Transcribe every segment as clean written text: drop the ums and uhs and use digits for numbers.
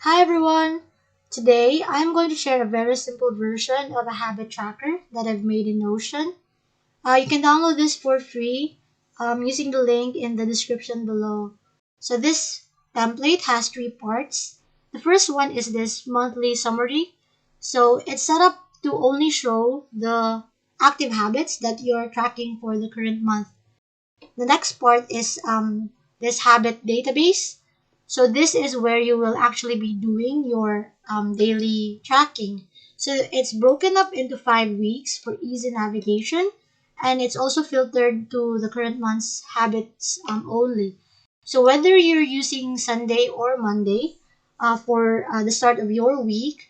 Hi everyone! Today I'm going to share a very simple version of a habit tracker that I've made in Notion. You can download this for free using the link in the description below. So this template has three parts. The first one is this monthly summary. So it's set up to only show the active habits that you're tracking for the current month. The next part is this habit database. So this is where you will actually be doing your daily tracking. So it's broken up into 5 weeks for easy navigation, and it's also filtered to the current month's habits only. So whether you're using Sunday or Monday for the start of your week,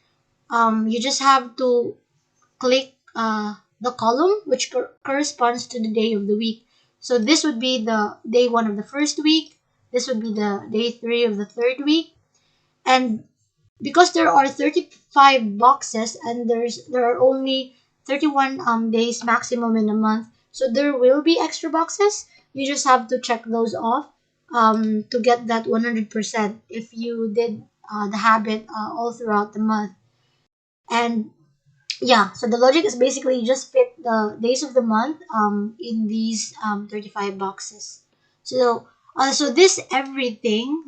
you just have to click the column which corresponds to the day of the week. So this would be the day one of the first week. This would be the day three of the third week. And because there are 35 boxes and there are only 31 days maximum in a month, so there will be extra boxes. You just have to check those off to get that 100% if you did the habit all throughout the month. And yeah, so the logic is basically you just fit the days of the month in these 35 boxes. So this everything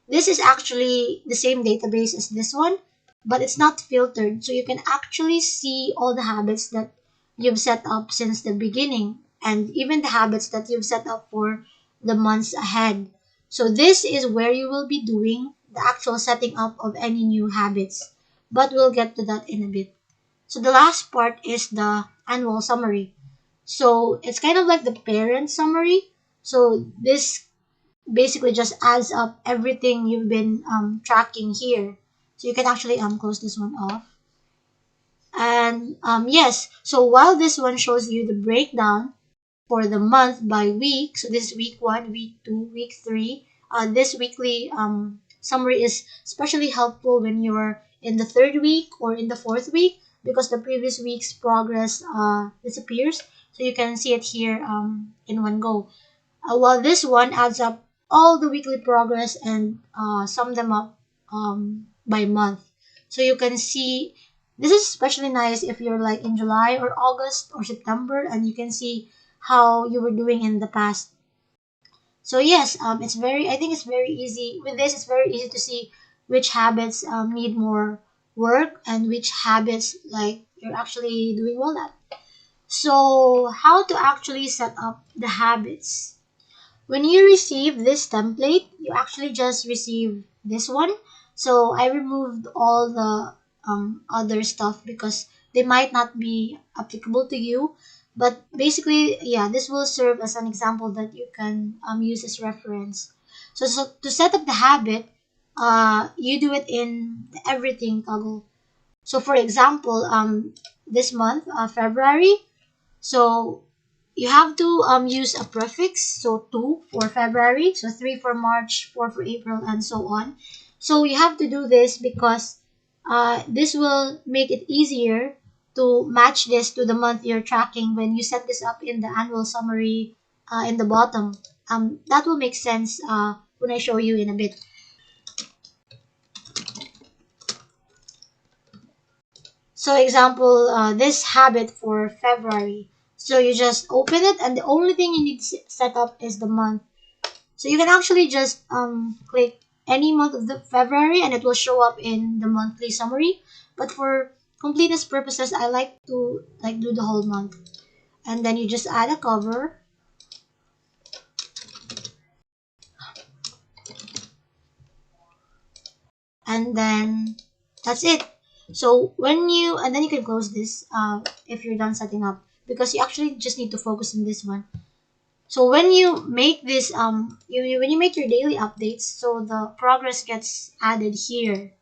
this is actually the same database as this one, but it's not filtered, so you can actually see all the habits that you've set up since the beginning, and even the habits that you've set up for the months ahead. So this is where you will be doing the actual setting up of any new habits, but we'll get to that in a bit. So the last part is the annual summary. So it's kind of like the parent summary. So this basically just adds up everything you've been tracking here. So you can actually close this one off. And yes, so while this one shows you the breakdown for the month by week, so this is week one, week two, week three, this weekly summary is especially helpful when you're in the third week or in the fourth week because the previous week's progress disappears. So you can see it here in one go. While this one adds up all the weekly progress and sum them up by month. So you can see this is especially nice if you're like in July or August or September and you can see how you were doing in the past. So yes, I think it's very easy with this. It's very easy to see which habits need more work and which habits like you're actually doing well at. So how to actually set up the habits? When you receive this template, you actually just receive this one. So I removed all the other stuff because they might not be applicable to you. But basically, yeah, this will serve as an example that you can use as reference. So to set up the habit, you do it in the everything toggle. So for example, this month, February, so you have to use a prefix, so 2 for February, so 3 for March, 4 for April, and so on. So you have to do this because this will make it easier to match this to the month you're tracking when you set this up in the annual summary in the bottom. That will make sense when I show you in a bit. So example, this habit for February. So you just open it and the only thing you need to set up is the month. So you can actually just click any month of the February and it will show up in the monthly summary. But for completeness purposes, I like to like do the whole month. And then you just add a cover and then that's it. So when you and then you can close this if you're done setting up because you actually just need to focus on this one. So when you make this when you make your daily updates, so the progress gets added here.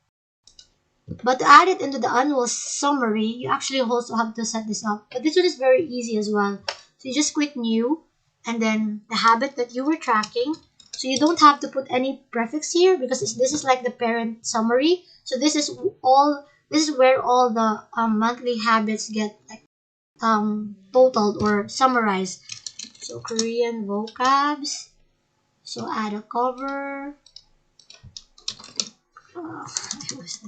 But to add it into the annual summary, you actually also have to set this up. But this one is very easy as well. So you just click new and then the habit that you were tracking. So you don't have to put any prefix here because this is like the parent summary. So this is where all the monthly habits get like totaled or summarized. So Korean vocabs. So add a cover. I was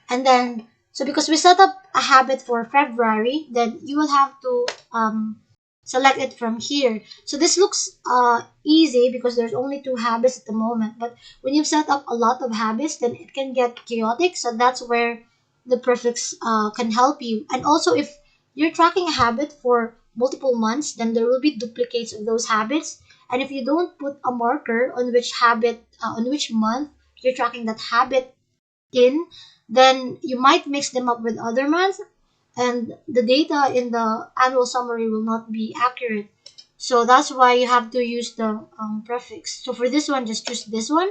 And then, so because we set up a habit for February, then you will have to select it from here. So this looks easy because there's only two habits at the moment. But when you've set up a lot of habits, then it can get chaotic. So that's where the prefix can help you. And also, if you're tracking a habit for multiple months, then there will be duplicates of those habits. And if you don't put a marker on which habit, on which month you're tracking that habit in, then you might mix them up with other months and the data in the annual summary will not be accurate. So that's why you have to use the prefix. So for this one, just choose this one.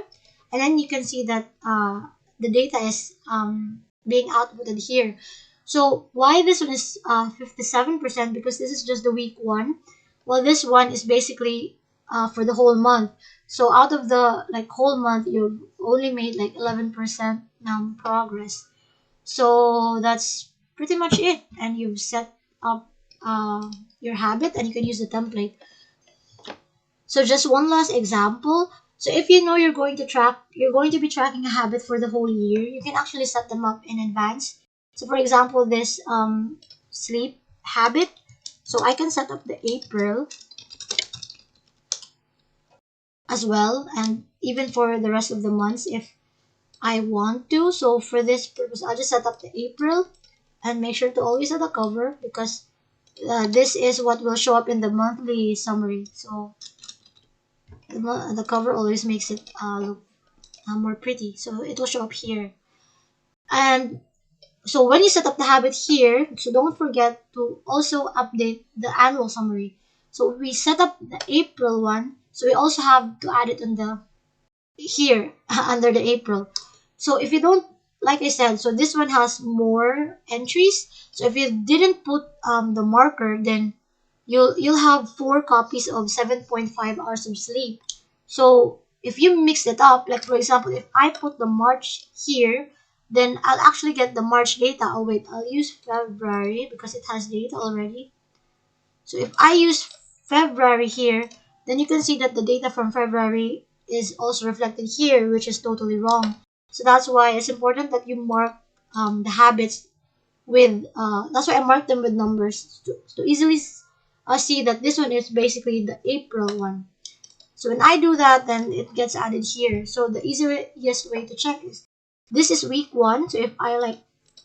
And then you can see that the data is being outputted here. So why this one is 57%? Because this is just the week one. Well, this one is basically for the whole month. So out of the like whole month, you've only made like 11% progress. So that's pretty much it. And you've set up your habit and you can use the template. So just one last example. So if you know you're going to be tracking a habit for the whole year, you can actually set them up in advance. So for example, this sleep habit. So I can set up the April as well, and even for the rest of the months if I want to. So for this purpose, I'll just set up the April and make sure to always set the cover because this is what will show up in the monthly summary. So the cover always makes it look more pretty. So it will show up here. And so when you set up the habit here, so don't forget to also update the annual summary. So we set up the April one, so we also have to add it on the here under the April. So if you don't, like I said, so this one has more entries. So if you didn't put the marker, then you'll have 4 copies of 7.5 hours of sleep. So if you mix it up, like for example, if I put the March here, then I'll actually get the March data. Oh wait, I'll use February because it has data already. So if I use February here, then you can see that the data from February is also reflected here, which is totally wrong. So that's why it's important that you mark the habits with, that's why I marked them with numbers to easily see that this one is basically the April one. So when I do that, then it gets added here. So the easiest way to check is this is week one. So if I like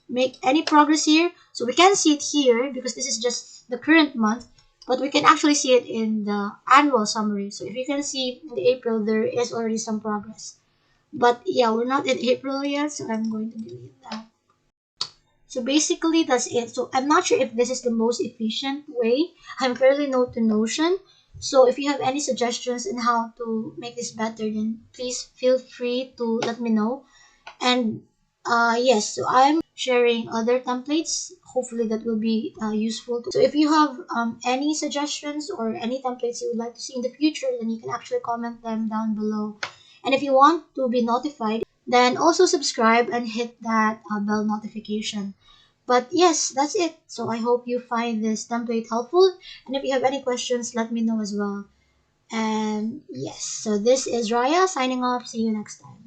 make any progress here, so we can see it here because this is just the current month, but we can actually see it in the annual summary. So if you can see in the April, there is already some progress. But yeah, we're not in April yet, so I'm going to delete that. So basically, that's it. So I'm not sure if this is the most efficient way. I'm fairly new to Notion. So if you have any suggestions on how to make this better, then please feel free to let me know. And yes, so I'm sharing other templates. Hopefully that will be useful. So if you have any suggestions or any templates you would like to see in the future, then you can actually comment them down below. And if you want to be notified, then also subscribe and hit that bell notification. But yes, that's it. So I hope you find this template helpful. And if you have any questions, let me know as well. And yes, so this is Raya signing off. See you next time.